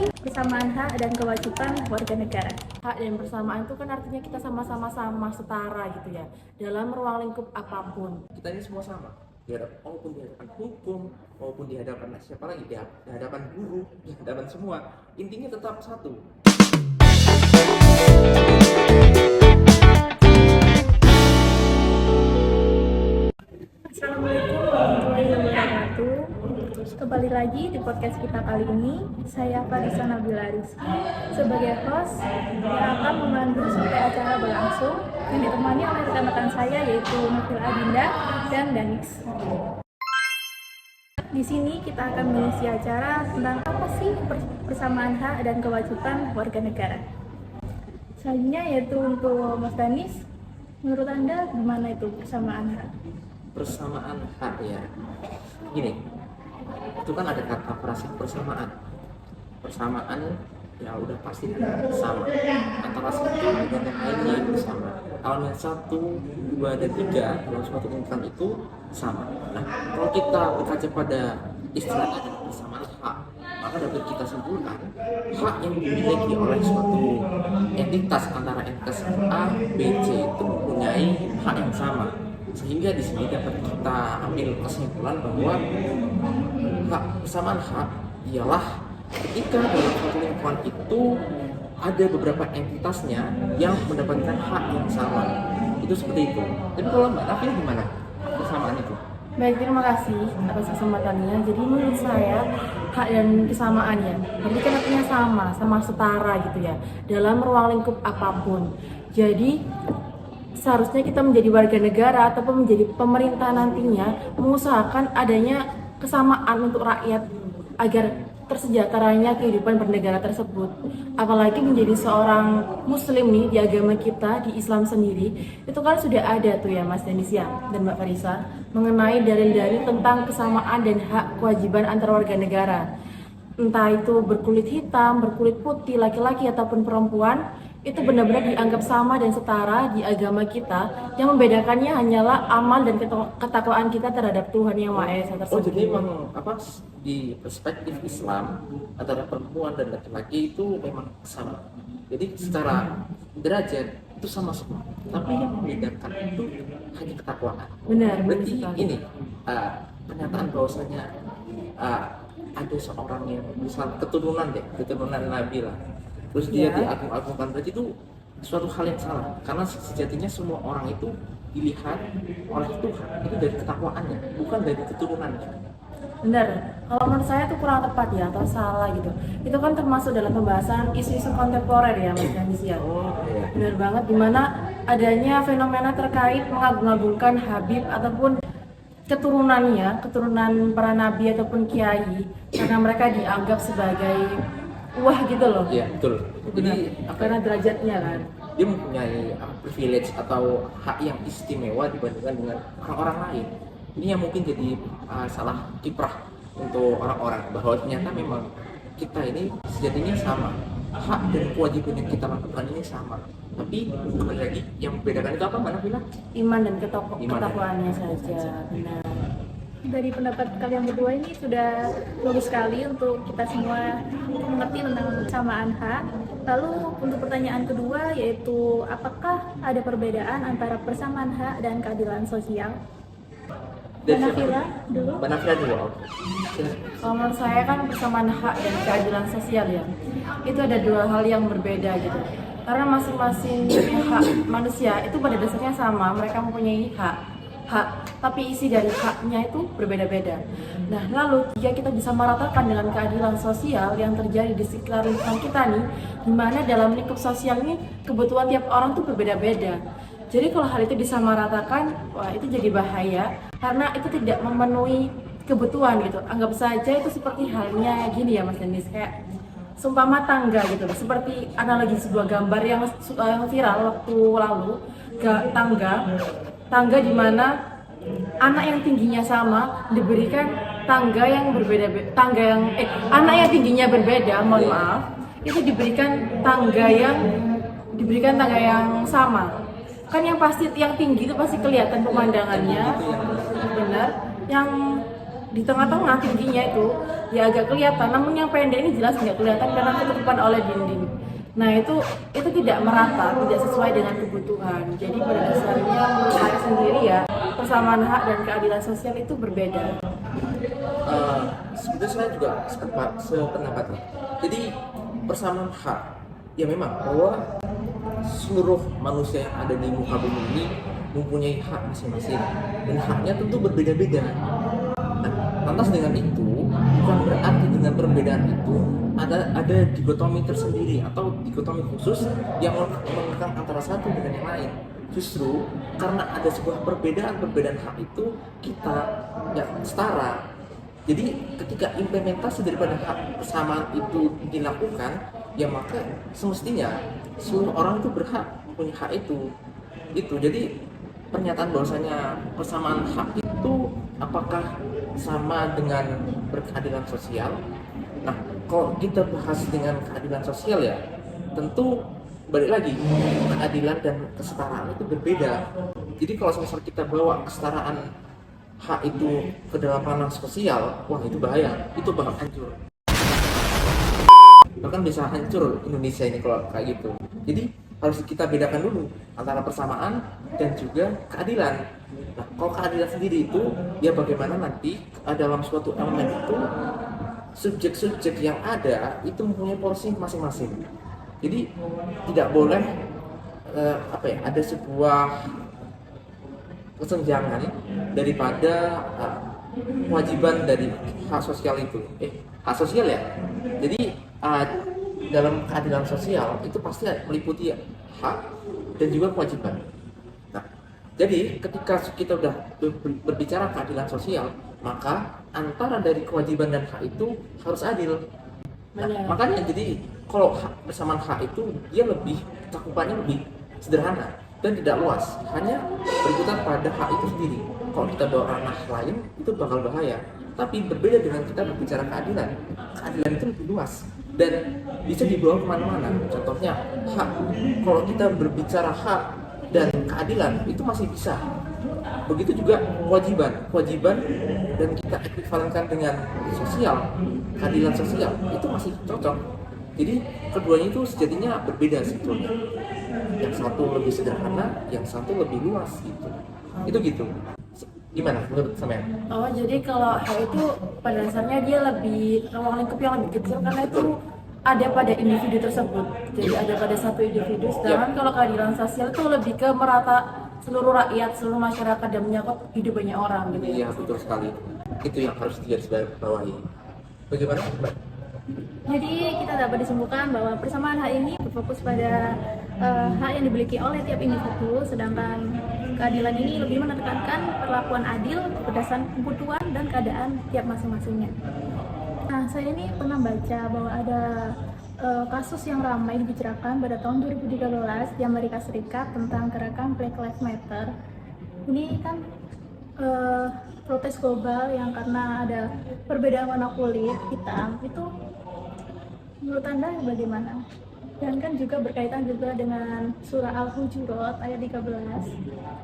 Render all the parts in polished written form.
sih persamaan hak dan kewajiban warga negara? Hak dan persamaan itu kan artinya kita sama-sama setara gitu ya, dalam ruang lingkup apapun. Kita ini semua sama maupun di hadapan hukum maupun di hadapan siapa lagi, di hadapan guru, di hadapan semua, intinya tetap satu. Assalamualaikum warahmatullahi wabarakatuh. Kembali lagi di podcast kita kali ini. Saya Farisa Nabila Rizky sebagai host yang akan memandu sampai acara berlangsung, yang ditemani oleh rekan-rekan saya yaitu Nafil Adinda dan Danix. Di sini kita akan mengisi acara tentang apa sih persamaan hak dan kewajiban warga negara. Selanjutnya yaitu untuk Mas Danis, menurut Anda gimana itu persamaan hak? Persamaan hak ya, gini, itu kan ada kata frasa persamaan ya udah pasti sama antara satu dengan yang lainnya itu sama. Elemen 1, 2, dan 3 dalam suatu ungkapan itu sama. Nah, kalau kita berkaca pada istilah ada persamaan hak, maka dapat kita simpulkan hak yang dimiliki oleh suatu entitas antara entitas A, B, C itu mempunyai hak yang sama. Sehingga di sini dapat kita ambil kesimpulan bahwa hak persamaan hak ialah ketika dalam suatu lingkungan itu ada beberapa entitasnya yang mendapatkan hak yang sama. Itu seperti itu. Tapi kalau Mbak Nafi gimana persamaan itu? Baik, terima kasih atas kesempatannya. Jadi menurut saya hak dan kesamaan ya, berarti kan artinya sama setara gitu ya, dalam ruang lingkup apapun. Jadi seharusnya kita menjadi warga negara ataupun menjadi pemerintah nantinya mengusahakan adanya kesamaan untuk rakyat agar tersejahteranya kehidupan bernegara tersebut. Apalagi menjadi seorang muslim nih di agama kita, di Islam sendiri, itu kan sudah ada tuh ya Mas Danis ya dan Mbak Farisa mengenai dalil-dalil tentang kesamaan dan hak kewajiban antar warga negara. Entah itu berkulit hitam, berkulit putih, laki-laki ataupun perempuan, itu benar-benar dianggap sama dan setara di agama kita. Yang membedakannya hanyalah amal dan ketakwaan kita terhadap Tuhan Yang Maha Esa tersebut. Oh, jadi memang di perspektif Islam antara perempuan dan laki-laki itu memang sama. Jadi secara derajat itu sama semua. Tapi yang membedakan itu hanya ketakwaan. Benar. Berarti ini pernyataan bahwasanya ada seorang yang misal keturunan Nabi lah, terus dia diagung-agungkan, berarti itu suatu hal yang salah, karena sejatinya semua orang itu dilihat oleh Tuhan itu dari ketakwaannya, bukan dari keturunannya. Benar, kalau menurut saya itu kurang tepat ya, atau salah gitu. Itu kan termasuk dalam pembahasan isu-isu kontemporer ya Mas Danis ya. Iya. Benar banget, dimana adanya fenomena terkait mengagung-agungkan Habib ataupun keturunan para nabi ataupun kiai, karena mereka dianggap sebagai wah gitu loh. Iya, betul. Jadi karena derajatnya kan, dia mempunyai privilege atau hak yang istimewa dibandingkan dengan orang-orang lain. Ini yang mungkin jadi salah kiprah untuk orang-orang, bahwa ternyata memang kita ini sejatinya sama, hak dan kewajiban yang kita lakukan ini sama. Tapi kembali lagi, yang membedakan itu apa Mbak Nabila? iman dan ketakwaannya saja. Benar. Dari pendapat kalian berdua ini sudah bagus sekali untuk kita semua mengerti tentang kesamaan hak. Lalu untuk pertanyaan kedua yaitu apakah ada perbedaan antara persamaan hak dan keadilan sosial? Mbak Nafila dulu. Kalau menurut saya kan persamaan hak dan keadilan sosial ya, itu ada dua hal yang berbeda gitu. Karena masing-masing hak manusia itu pada dasarnya sama, mereka mempunyai hak, tapi isi dari haknya itu berbeda-beda. Nah, lalu jika kita bisa meratakan dengan keadilan sosial yang terjadi di sekitar lingkungan kita nih, di mana dalam lingkup sosial ini kebutuhan tiap orang tuh berbeda-beda. Jadi kalau hal itu disamaratakan, wah itu jadi bahaya karena itu tidak memenuhi kebutuhan gitu. Anggap saja itu seperti halnya gini ya Mas Danis, kayak seumpama tangga gitu, seperti analogi sebuah gambar yang viral waktu lalu, tangga di mana anak yang tingginya sama diberikan tangga yang berbeda, anak yang tingginya berbeda, mohon maaf, itu diberikan tangga yang sama. Kan yang tinggi itu pasti kelihatan pemandangannya, benar. Yang di tengah-tengah tingginya itu ya agak kelihatan, namun yang pendek ini jelas nggak kelihatan karena ketutupan oleh dinding. Nah itu tidak merata, tidak sesuai dengan kebutuhan. Jadi pada dasarnya menurut saya sendiri ya, persamaan hak dan keadilan sosial itu berbeda. Sebenarnya saya juga sependapat. Jadi persamaan hak, ya memang bahwa seluruh manusia yang ada di muka bumi ini mempunyai hak masing-masing dan haknya tentu berbeda-beda. Nah, lantas dengan itu bukan berarti dengan perbedaan itu ada dikotomi tersendiri atau dikotomi khusus yang mengekang antara satu dengan yang lain. Justru karena ada sebuah perbedaan hak itu kita ya setara. Jadi ketika implementasi daripada hak persamaan itu dilakukan, ya maka semestinya seluruh orang itu berhak punya hak itu. Jadi pernyataan bahwasanya persamaan hak itu apakah sama dengan berkeadilan sosial? Nah, kalau kita bahas dengan keadilan sosial ya, tentu balik lagi keadilan dan kesetaraan itu berbeda. Jadi kalau misalnya kita bawa kesetaraan hak itu ke dalam ranah sosial, wah itu bahaya, itu bakal hancur. Bahkan bisa hancur Indonesia ini kalau kayak gitu. Jadi harus kita bedakan dulu antara persamaan dan juga keadilan. Nah, kalau keadilan sendiri itu ya bagaimana nanti dalam suatu elemen itu subjek-subjek yang ada itu mempunyai porsi masing-masing. Jadi tidak boleh ada sebuah kesenjangan daripada kewajiban dari hak sosial itu. Hak sosial ya. Jadi dalam keadilan sosial itu pasti meliputi hak dan juga kewajiban. Nah, jadi ketika kita sudah berbicara keadilan sosial, maka antara dari kewajiban dan hak itu harus adil. Nah, makanya jadi kalau persamaan hak itu dia cakupannya lebih sederhana dan tidak luas, hanya berputar pada hak itu sendiri. Kalau kita bawa ranah lain itu bakal bahaya. Tapi berbeda dengan kita berbicara keadilan. Keadilan itu lebih luas dan bisa dibawa kemana-mana. Contohnya hak. Kalau kita berbicara hak dan keadilan itu masih bisa. Begitu juga kewajiban dan kita ekuivalenkan dengan sosial, keadilan sosial itu masih cocok. Jadi keduanya itu sejatinya berbeda sebetulnya. Yang satu lebih sederhana, yang satu lebih luas gitu. Itu gitu. Gimana menurut sampean? Oh, jadi kalau hak itu pada dasarnya dia lebih ruang lingkup yang lebih kecil karena itu ada pada individu tersebut. Jadi ada pada satu individu. Sedangkan kalau keadilan sosial itu lebih ke merata seluruh rakyat, seluruh masyarakat dan menyangkut hidup banyak orang gitu. Iya, betul sekali. Itu yang harus digarisbawahi. Bagaimana, Mbak? Jadi kita dapat disimpulkan bahwa persamaan hak ini berfokus pada hak yang dimiliki oleh tiap individu, sedangkan keadilan ini lebih menekankan perlakuan adil berdasarkan kebutuhan dan keadaan tiap masing-masingnya. Nah, saya ini pernah baca bahwa ada kasus yang ramai dibicarakan pada tahun 2013 di Amerika Serikat tentang gerakan Black Lives Matter. Ini kan protes global yang karena ada perbedaan warna kulit hitam itu, menurut Anda bagaimana? Dan kan juga berkaitan juga dengan surah Al-Hujurat ayat 13.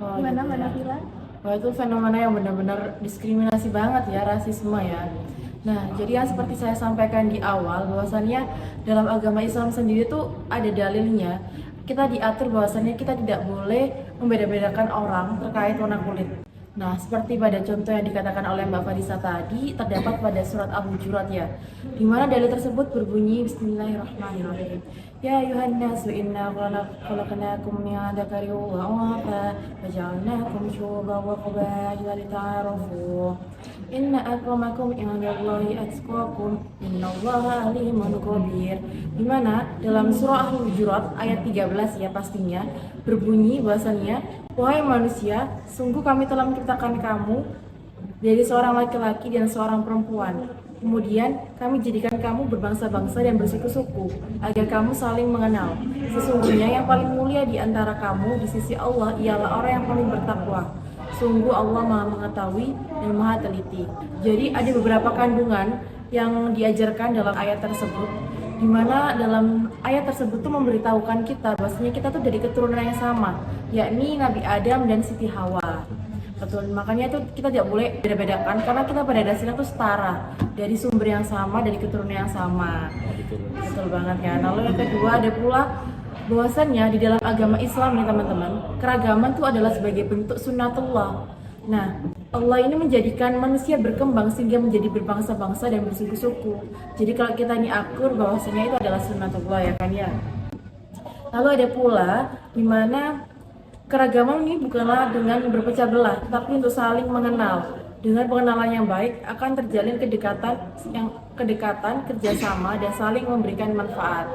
Gimana Mbak Nabila? Wah, itu fenomena yang benar-benar diskriminasi banget ya, rasisme ya. Nah, jadi yang seperti saya sampaikan di awal, bahwasannya dalam agama Islam sendiri tuh ada dalilnya. Kita diatur bahwasannya kita tidak boleh membeda-bedakan orang terkait warna kulit. Nah, seperti pada contoh yang dikatakan oleh Mbak Farisa tadi, terdapat pada surat Al-Hujurat ya, di mana dalil tersebut berbunyi Bismillahirrahmanirrahim. Ya ayuhan nasu inna khalaqnakum min dzakarin wa untha waja'alnakum syu'uban wa qabaila lita'arafu. Inna akramakum indallahi atqakum innallaha alimun khabir. Di mana dalam surah Al-Hujurat ayat 13 ya pastinya berbunyi bahwasannya, wahai manusia, sungguh kami telah menciptakan kamu dari seorang laki-laki dan seorang perempuan. Kemudian kami jadikan kamu berbangsa-bangsa dan bersuku-suku agar kamu saling mengenal. Sesungguhnya yang paling mulia di antara kamu di sisi Allah ialah orang yang paling bertakwa. Sungguh Allah Maha mengetahui dan Maha teliti. Jadi ada beberapa kandungan yang diajarkan dalam ayat tersebut, di mana dalam ayat tersebut tuh memberitahukan kita bahwasanya kita tuh dari keturunan yang sama, yakni Nabi Adam dan Siti Hawa. Betul, makanya itu kita tidak boleh beda-bedakan karena kita pada dasarnya tuh setara dari sumber yang sama, dari keturunan yang sama. Nah, gitu. Betul banget ya. Lalu yang kedua ada pula bahwasannya di dalam agama Islam nih teman-teman, keragaman itu adalah sebagai bentuk sunnatullah. Nah, Allah ini menjadikan manusia berkembang sehingga menjadi berbangsa-bangsa dan bersuku-suku. Jadi kalau kita ini akur bahwasanya itu adalah sunnatullah ya kan ya. Lalu ada pula di mana keragaman ini bukanlah dengan berpecah belah, tapi untuk saling mengenal. Dengan pengenalan yang baik akan terjalin kedekatan, kerjasama dan saling memberikan manfaat.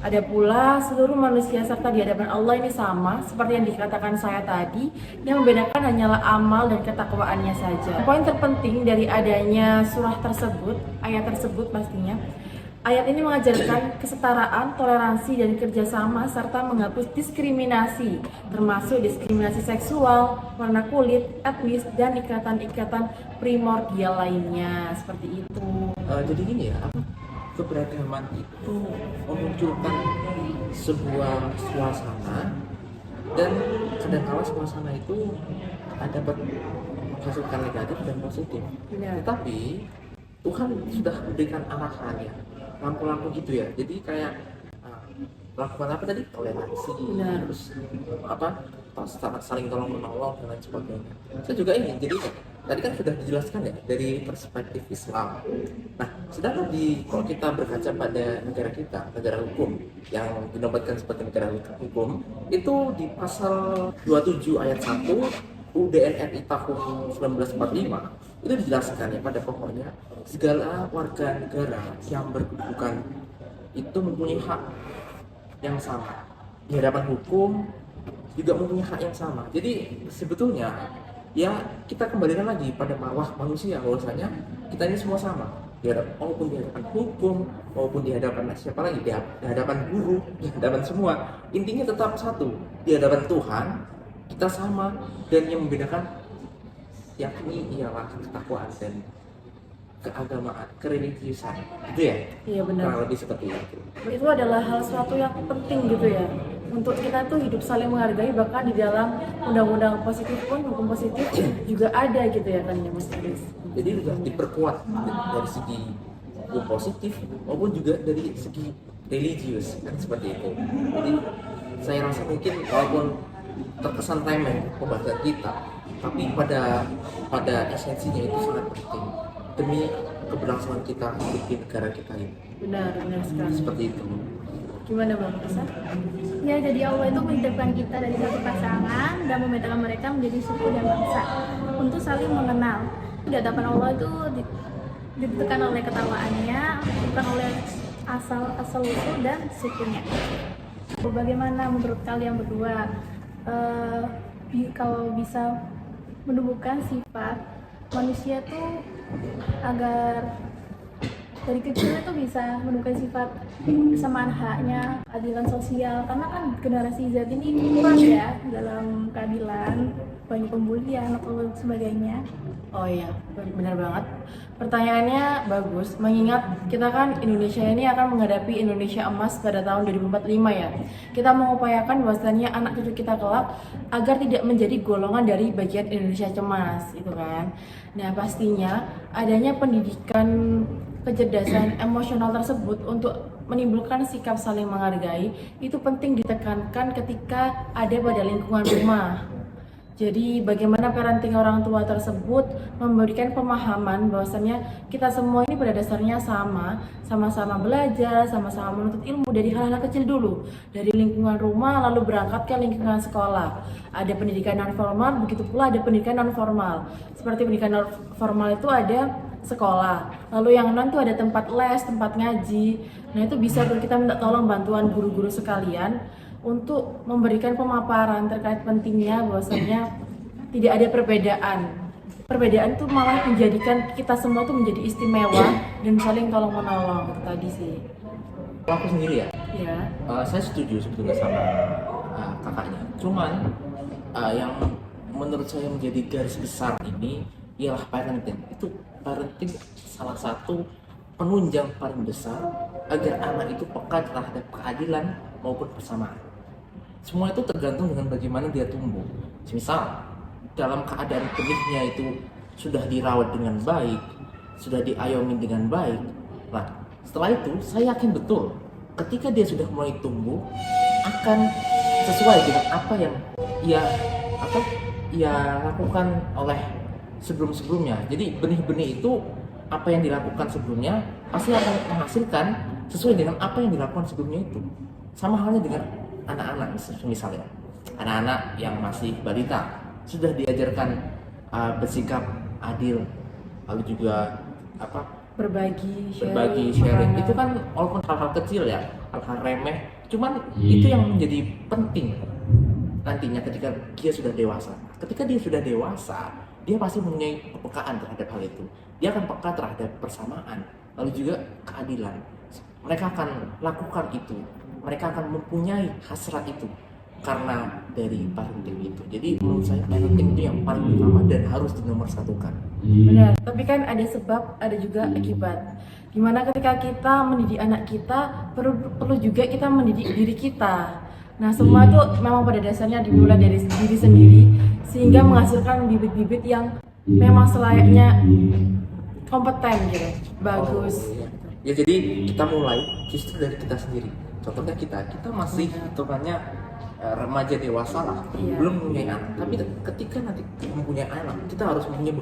Ada pula seluruh manusia serta di hadapan Allah ini sama, seperti yang dikatakan saya tadi, yang membedakan hanyalah amal dan ketakwaannya saja. Poin terpenting dari adanya surah tersebut, ayat tersebut pastinya, ayat ini mengajarkan kesetaraan, toleransi, dan kerjasama serta menghapus diskriminasi, termasuk diskriminasi seksual, warna kulit, etnis, dan ikatan-ikatan primordial lainnya, seperti itu. Jadi gini ya, keberagaman itu memunculkan sebuah suasana, dan kadang-kala suasana itu dapat menghasilkan negatif dan positif. Benar. Tetapi Tuhan sudah memberikan arahannya, lampu-lampu gitu ya. Jadi kayak lakukan apa tadi? Toleransi, Benar. terus saling tolong menolong dan lain sebagainya. Saya juga ingin, jadi tadi kan sudah dijelaskan ya dari perspektif Islam. Nah, sedangkan kalau kita berkaca pada negara kita, negara hukum yang dinobatkan sebagai negara hukum, itu di pasal 27 ayat 1 UUD RI tahun 1945 itu dijelaskan ya pada pokoknya segala warga negara yang berkedudukan itu mempunyai hak yang sama di hadapan hukum, juga mempunyai hak yang sama. Jadi sebetulnya ya kita kembalikan lagi pada marwah manusia, bahwasanya kita ini semua sama maupun di hadapan hukum maupun di hadapan siapa lagi, di hadapan guru, di hadapan semua, intinya tetap satu di hadapan Tuhan. Kita sama, dan yang membedakan yakni ialah ketakwaan dan keagamaan, kereligiusan, gitu ya? Iya benar. Kurang lebih seperti itu. Itu adalah hal suatu yang penting gitu ya. Untuk kita tuh hidup saling menghargai, bahkan di dalam undang-undang positif pun, hukum positif juga ada gitu ya kan ya Mas Aris. Jadi sudah diperkuat dari segi hukum positif maupun juga dari segi religius, kan seperti itu. Jadi saya rasa mungkin walaupun terkesan remeh pembahasan kita, tapi pada esensinya itu sangat penting demi keberlangsungan kita hidup di negara kita ini. Benar sekali. Seperti itu. Gimana Bang Risa? Ya, jadi Allah itu menciptakan kita dari satu pasangan dan membedakan mereka menjadi suku dan bangsa untuk saling mengenal. Di hadapan Allah itu ditentukan oleh ketakwaannya, bukan oleh asal usul dan sukunya. Bagaimana menurut kalian berdua kalau bisa menumbuhkan sifat manusia tuh agar dari kecil itu bisa menumbuhkan sifat kesamaan haknya, keadilan sosial, karena kan generasi Z ini kurang ya dalam keadilan, banyak pembulian atau sebagainya. Oh iya, benar banget. Pertanyaannya bagus, mengingat kita kan Indonesia ini akan menghadapi Indonesia Emas pada tahun 2045 ya. Kita mengupayakan bahwasannya anak cucu kita kelak agar tidak menjadi golongan dari bagian Indonesia Cemas, gitu kan. Nah, pastinya adanya pendidikan kecerdasan emosional tersebut untuk menimbulkan sikap saling menghargai itu penting ditekankan ketika ada pada lingkungan rumah. Jadi bagaimana parenting orang tua tersebut memberikan pemahaman bahwasannya kita semua ini pada dasarnya sama-sama belajar, sama-sama menuntut ilmu dari hal-hal kecil dulu, dari lingkungan rumah lalu berangkat ke lingkungan sekolah. Ada pendidikan non formal, begitu pula ada pendidikan non formal. Seperti pendidikan non formal itu ada sekolah, lalu yang non itu ada tempat les, tempat ngaji. Nah itu bisa kita minta tolong bantuan guru-guru sekalian untuk memberikan pemaparan terkait pentingnya bahwasanya tidak ada perbedaan. Perbedaan itu malah menjadikan kita semua tuh menjadi istimewa dan saling tolong menolong. Itu tadi sih. Kalau aku sendiri ya, Ya. saya setuju sebetulnya sama kakaknya. Cuman yang menurut saya menjadi garis besar ini ialah parenting. Itu parenting salah satu penunjang paling besar agar anak itu peka terhadap keadilan maupun persamaan. Semua itu tergantung dengan bagaimana dia tumbuh. Misal, dalam keadaan benihnya itu sudah dirawat dengan baik, sudah diayomi dengan baik. Nah, setelah itu saya yakin betul ketika dia sudah mulai tumbuh akan sesuai dengan apa yang ia lakukan oleh sebelum-sebelumnya. Jadi benih-benih itu apa yang dilakukan sebelumnya pasti akan menghasilkan sesuai dengan apa yang dilakukan sebelumnya itu. Sama halnya dengan anak-anak misalnya. Anak-anak yang masih balita sudah diajarkan bersikap adil, lalu juga berbagi, sharing. Itu kan walaupun hal-hal kecil ya, hal-hal remeh, cuman itu yang menjadi penting nantinya ketika dia sudah dewasa. Ketika dia sudah dewasa, dia pasti mempunyai kepekaan terhadap hal itu. Dia akan peka terhadap persamaan, lalu juga keadilan. Mereka akan lakukan itu. Mereka akan mempunyai hasrat itu karena dari parenting itu. Jadi menurut saya parenting itu yang paling utama dan harus dinomorsatukan. Benar, tapi kan ada sebab, ada juga akibat. Dimana ketika kita mendidik anak kita, perlu juga kita mendidik diri kita. Nah, semua itu memang pada dasarnya dimulai dari diri sendiri, sehingga menghasilkan bibit-bibit yang memang selayaknya kompeten gitu, bagus. Ya, jadi kita mulai justru dari kita sendiri. Contohnya kita masih hitungannya remaja dewasa lah, belum mempunyai anak. Tapi ketika nanti mempunyai anak, kita harus mempunyai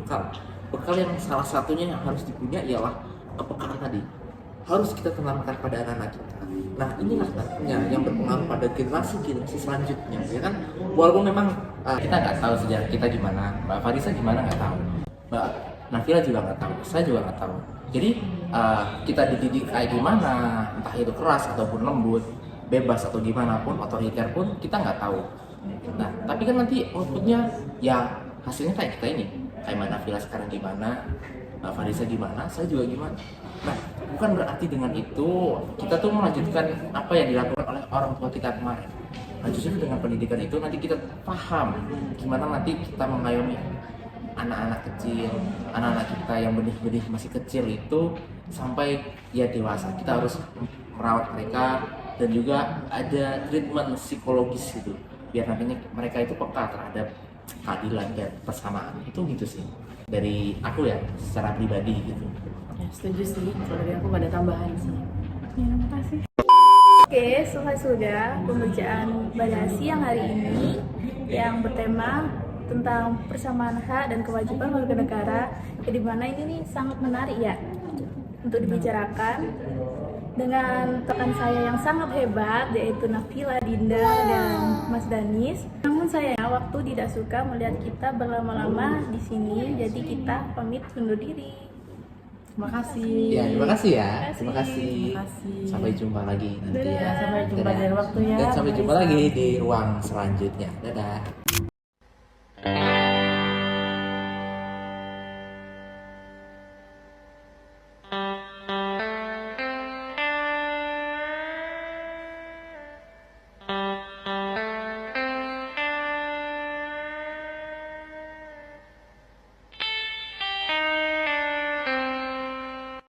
bekal yang salah satunya yang harus dipunya ialah kepekaan tadi. Harus kita tanamkan pada anak-anak kita. Nah, inilah nantinya yang berpengaruh pada generasi selanjutnya, ya kan? Walaupun memang kita nggak tahu sejarah kita gimana, Mbak Farisa gimana nggak tahu, Mbak Nafila juga nggak tahu, saya juga nggak tahu. Jadi kita dididik kayak gimana, entah itu keras ataupun lembut, bebas atau gimana pun, otoriter pun kita nggak tahu. Nah, tapi kan nanti outputnya ya hasilnya kayak kita ini, kayak Mbak Nafila sekarang gimana, Mbak Farisa gimana, saya juga gimana. Nah, bukan berarti dengan itu kita tuh melanjutkan apa yang dilakukan oleh orang tua kita kemarin. Nah, justru dengan pendidikan itu nanti kita paham gimana nanti kita mengayomi anak-anak kecil, anak-anak kita yang benih-benih masih kecil itu sampai dia dewasa. Kita harus merawat mereka dan juga ada treatment psikologis gitu, biar nantinya mereka itu peka terhadap keadilan dan persamaan. Itu gitu sih dari aku ya secara pribadi gitu. Ya, setuju sih, kalau dari aku gak ada tambahan sih. Ya, terima kasih. Oke, selesai sudah pembacaan Badasi yang hari ini yang bertema tentang persamaan hak dan kewajiban warga negara. Di mana ini nih sangat menarik ya untuk dibicarakan dengan rekan saya yang sangat hebat, yaitu Nafila, Dinda, dan Mas Danis. Namun saya waktu tidak suka melihat kita berlama-lama di sini, jadi kita pamit undur diri. Terima kasih. Ya, terima kasih ya. Terima kasih. Terima kasih. Sampai jumpa lagi nanti ya. Sampai jumpa Dadah. dari waktu ya. Dan sampai jumpa lagi di ruang selanjutnya. Dadah.